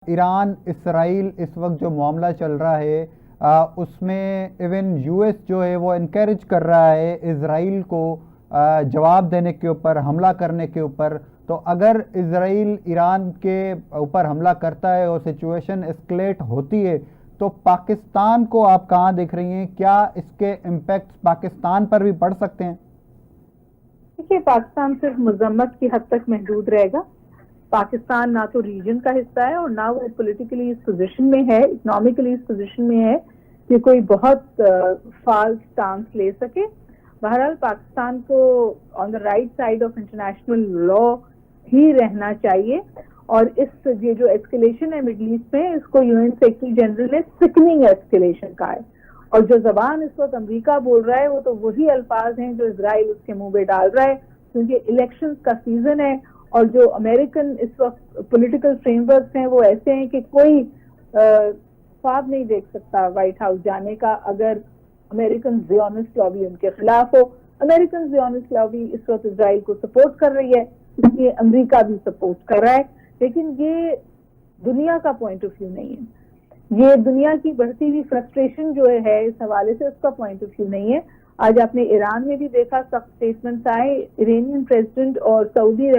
ایران اسرائیل اس وقت جو معاملہ چل رہا ہے اس میں ایون یو ایس جو ہے وہ انکریج کر رہا ہے اسرائیل کو جواب دینے کے اوپر، حملہ کرنے کے اوپر. تو اگر اسرائیل ایران کے اوپر حملہ کرتا ہے اور سچویشن اسکلیٹ ہوتی ہے تو پاکستان کو آپ کہاں دیکھ رہی ہیں؟ کیا اس کے امپیکٹس پاکستان پر بھی پڑ سکتے ہیں؟ دیکھیے، پاکستان صرف مذمت کی حد تک محدود رہے گا. پاکستان نہ تو ریجن کا حصہ ہے اور نہ وہ پولیٹیکلی اس پوزیشن میں ہے، اکنامکلی اس پوزیشن میں ہے کہ کوئی بہت فالس سٹانس لے سکے. بہرحال پاکستان کو on the right side of international law ہی رہنا چاہیے. اور یہ جو ایسکیلیشن ہے مڈل ایسٹ میں، اس کو یو این سیکرٹری جنرل نے سکننگ ایسکیلیشن کہا ہے. اور جو زبان اس وقت امریکہ بول رہا ہے وہ تو وہی الفاظ ہیں جو اسرائیل اس کے منہ پہ ڈال رہا ہے، کیونکہ الیکشن کا سیزن ہے. اور جو امریکن اس وقت پولیٹیکل فریم ورکس ہیں وہ ایسے ہیں کہ کوئی خواب نہیں دیکھ سکتا وائٹ ہاؤس جانے کا اگر امریکن زیونسٹ لابی ان کے خلاف ہو. امریکن زیونسٹ لابی اس وقت اسرائیل کو سپورٹ کر رہی ہے، اس لیے امریکہ بھی سپورٹ کر رہا ہے. لیکن یہ دنیا کا پوائنٹ آف ویو نہیں ہے، یہ دنیا کی بڑھتی ہوئی فرسٹریشن جو ہے اس حوالے سے اس کا پوائنٹ آف ویو نہیں ہے. آج آپ نے ایران میں بھی دیکھا، سخت اسٹیٹمنٹس آئے. ایرانین پریزیڈنٹ اور سعودی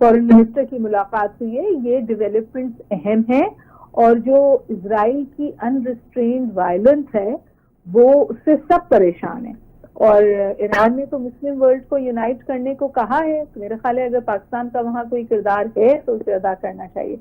فورن منسٹر کی ملاقات ہوئی ہے. یہ ڈیولپمنٹس اہم ہیں، اور جو اسرائیل کی انریسٹرینڈ وائلنس ہے وہ اس سے سب پریشان ہیں. اور ایران نے تو مسلم ورلڈ کو یونائٹ کرنے کو کہا ہے. میرا خیال ہے اگر پاکستان کا وہاں کوئی کردار ہے تو اسے ادا کرنا چاہیے.